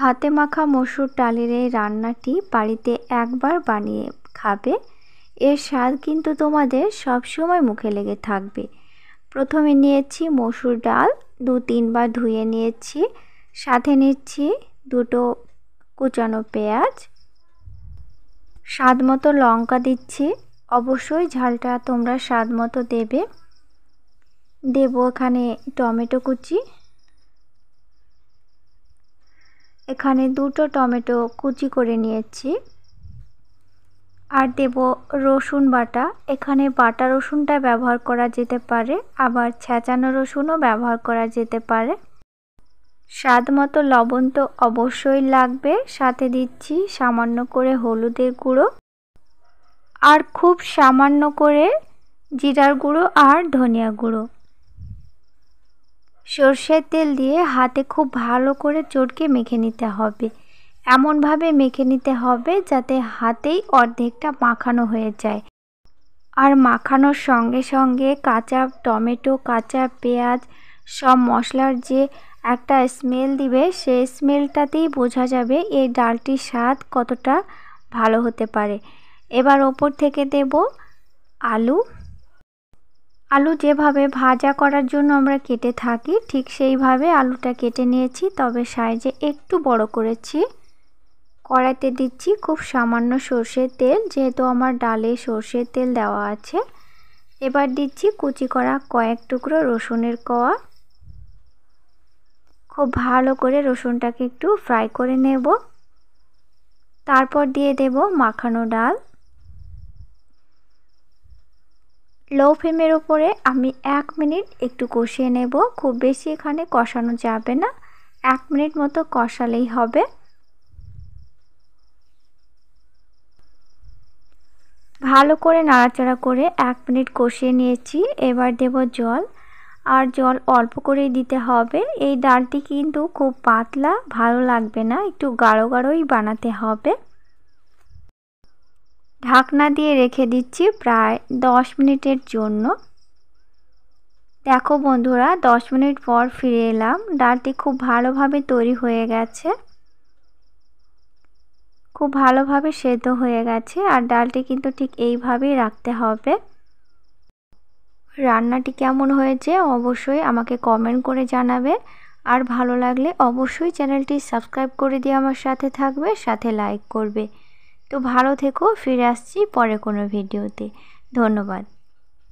হাতে মাখা মসুর ডালের এই রান্নাটি বাড়িতে একবার বানিয়ে খাবে, এর স্বাদ কিন্তু তোমাদের সবসময় মুখে লেগে থাকবে। প্রথমে নিয়েছি মসুর ডাল, 2-3 বার ধুয়ে নিয়েছি। সাথে নিচ্ছি 2টো কুচানো পেঁয়াজ, স্বাদ মতো লঙ্কা দিচ্ছি। অবশ্যই ঝালটা তোমরা স্বাদ মতো দেবে। দেব এখানে টমেটো কুচি, এখানে 2টো টমেটো কুচি করে নিয়েছি। আর দেব রসুন বাটা, এখানে বাটা রসুনটা ব্যবহার করা যেতে পারে, আবার ছেঁচানো রসুনও ব্যবহার করা যেতে পারে। স্বাদ মতো লবণ তো অবশ্যই লাগবে। সাথে দিচ্ছি সামান্য করে হলুদের গুঁড়ো আর খুব সামান্য করে জিরার গুঁড়ো আর ধনিয়া গুঁড়ো। সর্ষের তেল দিয়ে হাতে খুব ভালো করে চটকে মেখে নিতে হবে। এমনভাবে মেখে নিতে হবে যাতে হাতেই অর্ধেকটা মাখানো হয়ে যায়। আর মাখানোর সঙ্গে সঙ্গে কাঁচা টমেটো, কাঁচা পেঁয়াজ, সব মশলার যে একটা স্মেল দিবে, সেই স্মেলটাতেই বোঝা যাবে এই ডালটির স্বাদ কতটা ভালো হতে পারে। এবার ওপর থেকে দেব আলু। আলু যেভাবে ভাজা করার জন্য আমরা কেটে থাকি, ঠিক সেইভাবে আলুটা কেটে নিয়েছি, তবে সাইজে একটু বড় করেছি। কড়াইতে দিচ্ছি খুব সামান্য সর্ষের তেল, যেহেতু আমার ডালে সর্ষের তেল দেওয়া আছে। এবার দিচ্ছি কুচি করা কয়েক টুকরো রসুনের কোয়া। খুব ভালো করে রসুনটাকে একটু ফ্রাই করে নেব। তারপর দিয়ে দেব মাখানো ডাল। লো ফ্লেমের উপরে আমি 1 মিনিট একটু কষিয়ে নেব। খুব বেশি এখানে কষানো যাবে না, 1 মিনিট মতো কষালেই হবে। ভালো করে নাড়াচাড়া করে 1 মিনিট কষিয়ে নিয়েছি। এবার দেব জল, আর জল অল্প করেই দিতে হবে। এই ডালটি কিন্তু খুব পাতলা ভালো লাগবে না, একটু গাঢ় গাঢ়ই বানাতে হবে। ঢাকনা দিয়ে রেখে দিচ্ছি প্রায় 10 মিনিটের জন্য। দেখো বন্ধুরা, 10 মিনিট পর ফিরে এলাম। ডালটি খুব ভালোভাবে তৈরি হয়ে গেছে, খুব ভালোভাবে সেদ্ধ হয়ে গেছে। আর ডালটি কিন্তু ঠিক এইভাবেই রাখতে হবে। রান্নাটি কেমন হয়েছে অবশ্যই আমাকে কমেন্ট করে জানাবে। আর ভালো লাগলে অবশ্যই চ্যানেলটি সাবস্ক্রাইব করে দিয়ে আমার সাথে থাকবে, সাথে লাইক করবে। তো ভালো থেকো, ফিরে আসছি পরে কোনো ভিডিওতে। ধন্যবাদ।